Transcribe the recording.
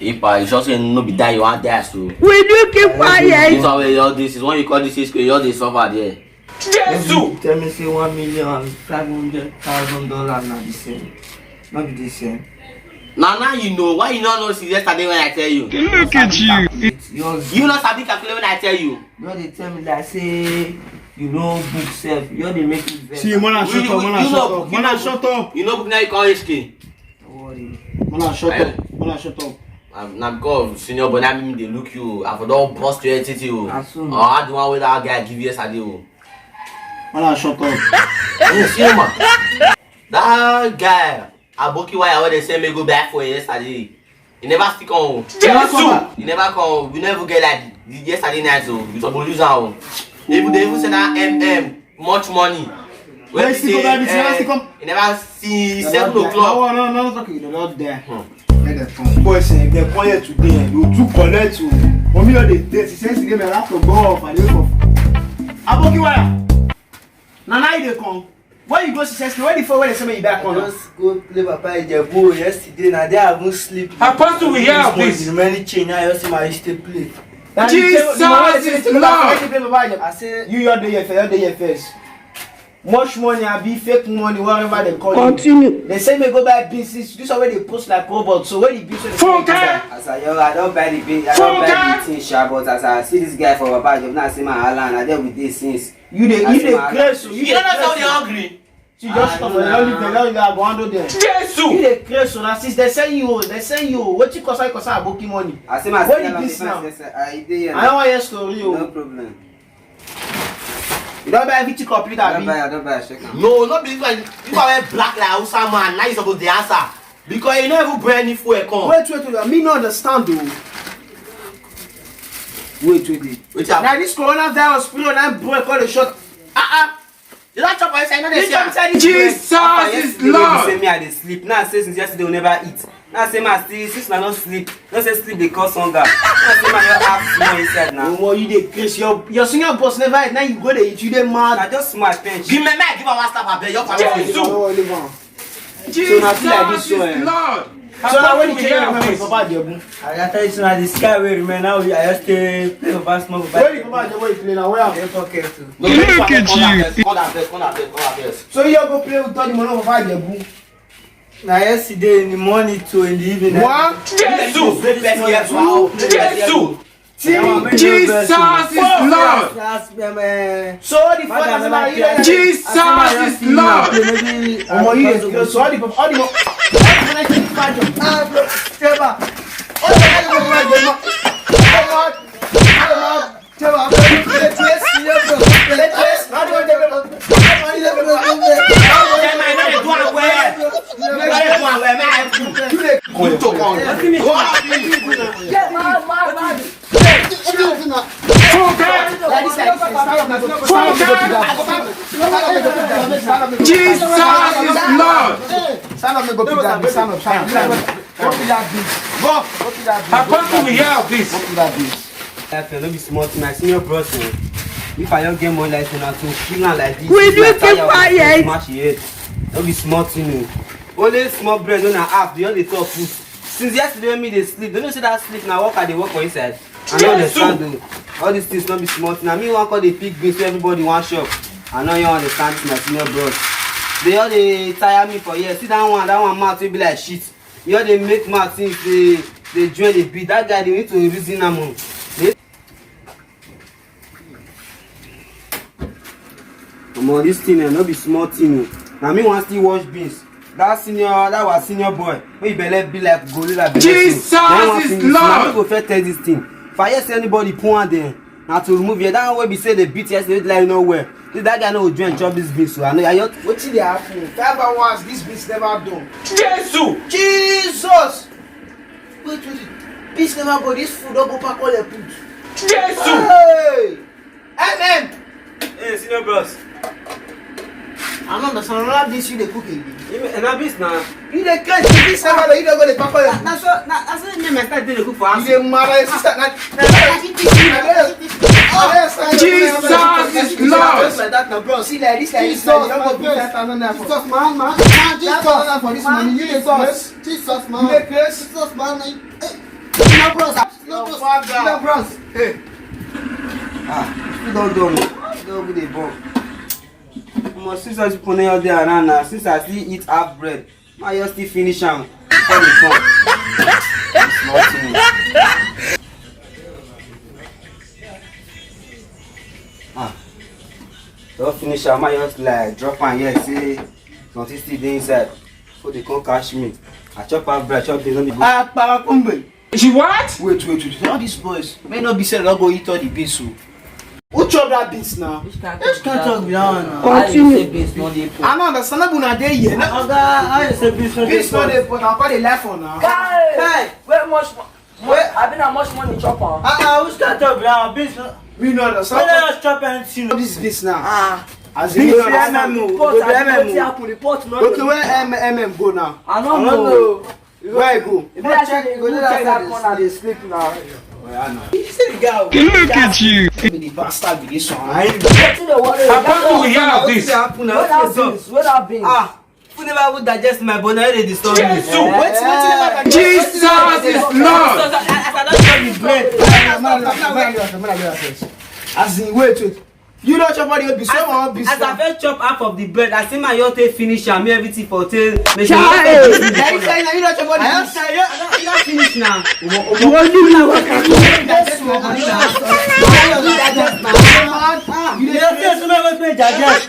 If I just say no be die, you want die so. Will you keep quiet? This one where all this is when you call this is you all this suffer there. Jesus! Tell me say $1,500,000 now the same. Not be the same. Now you know why you not know since yesterday when I tell you. Look at you. You not sabi calculate when I tell you. You know they tell me that say you know book self. You know they make it better. See, man, shut up, man, shut up. You know book now you call HK. Don't worry. Man, shut up, man, shut up. Now because senior but now they look you. I for don't bust your entity. Oh, I the one where that guy give you yesterday. Oh, man, shut up. You see man. That guy. Aboki why they say me go back for yesterday. He never stick on. He never come. We never get like yesterday night. So we double lose out. They even say that much money. When he say he never see 7 o'clock. No, talking. They're not there. Let them come. Boy, say they're quiet today. You too collect you. For me, they date. He says to give me a laptop go off and they go. Aboki why? Now they come. Where you go successfully? Where the fuck when they say me you back on? Just go play Papa Ijebu yesterday. Now they haven't sleep. Apostle, we hear of this. The remaining chain now you see my still play. Jesus is Lord. I say You day first. Much money and be fake money, whatever they call it. Continue. They say me go buy business. This is where they post like robots. So when the business as I don't buy the thing, sha, but as I see this guy for Papa Ijebu, now see my Alan, I deal with this since. you dey crazy. You don't know how they hungry. She just come and only go handle them. Jesus. You dey crazy na since they send you. What you cause aboki money? I say my What the business now? I don't want your story. No problem. You don't buy everything complete, I abi? don't buy, check now. No, not because you are black like Hausa man. Now you supposed to answer because you never bring any food come. Wait. Me not understand though. Wait. Wait Now this coronavirus period, I'm break all the shot. You don't chop inside, not the Jesus is Lord. Say me I dey sleep. Now say since yesterday we never eat. Now say my still since I not sleep. Don't say sleep they cause hunger. Now say my you have small inside now. No, you dey crazy. Your senior boss never eat. Now you go there eat. You dey mad. I just small bench. Give me give a one stop a bed. Your family. Jesus. No, leave am. Jesus this is one. Lord. So now when you Apostle, we check hear your of memory this. for Papa Ijebu. I tell you so now the sky will remain now. I just play for fast small. Where the Papa Ijebu you play now? Where am I? Pocket too. Look at you. Come down first. So you go play with Tony Mono for Papa Ijebu. Now yesterday in the morning to in the evening. One. Jesus. Jesus is Lord. So all the fathers now you dey. Jesus is Lord. Omo you dey crazy. So all the Jesus is Lord. Stand up, go pick that beat. Stand up. Go pick that beat. Go pick that beat. Apostle, we hear of this. Go pick that beat. No be small thing. My senior brother. If I don't get more like that, to kill am like this. Will you keep quiet? Smash your head. No be small thing. Only small bread on a half. The only talk food. Since yesterday when me they sleep. Don't you see that sleep now? Work at the work for inside. I know understand though. All these things not be small thing. I mean one call the pig beans so everybody one shop. I know you understand my senior bros. They all they tire me for years. See that one mouth will be like shit. You all they make mouth since they join the beat. That guy they need to reason them. This thing no be small thing. Now me want still wash beans. That was senior boy. When you belle be like gorilla. Jesus is Lord. Now go first tell this thing. If I hear say anybody put on there, now to remove you. That way be say the beat yesterday like nowhere. That guy no join chop this beans. So I know I just. What did they happen? 5 hours. This beat never done. Jesus. Wait. Beat never go. This food don't go pack all the food. Jesus. Hey. Hey senior bros. I don't understand. All this you dey cook again. And that beans now. You dey catch this never. You don't go the pack all the food. That's what me my start doing the cook for us. You dey mad at sister. Jesus is Lord. Just like that now, bro. See like this. You don't go put that on there for. Jesus, man. That for this money. You dey crazy. Jesus, You dey crazy. Jesus, man. No bros. No bros. Hey. You don't do me. Don't be the bomb. My sister is putting out there around now. Since I still eat half bread, my just still finish them. Before the phone. Don't finish am, I just like drop am here, say something still dey inside. So they can't catch me. I chop half bread, chop beans, no be good. Parakumbe. She what? Wait. All these boys may not be said, I'll go eat all the beans. So. Who chop that beans now? Which can't talk now. Continue. I don't understand that una dey here. I say beans no dey Beans no dey pot, I call the left one now. Hey, where much? I been how much money chop on? which can't talk now? Beans no. We know understand. Just chop anything. This beans now. As Beans in dey MMO. Go dey MMO. Report no. okay, where MM go now? I don't know. Where I go? If I check, go check that corner, they sleep now. You see the guy. Look at you. Be the bastard with this one. Wetin dey worry you? How come we hear of this? happen now? Where that beans? Where that beans? Who never would digest my bone? Why they disturb me? Jesus. Wait, Jesus is Lord. As I don't chop the bread. As in, wait. You don't chop all the beans. As I first chop half of the bread, I see my yote finish and me everything for tail. You don't chop all the beans. I don't finish now. You only know what can You don't say so many digest.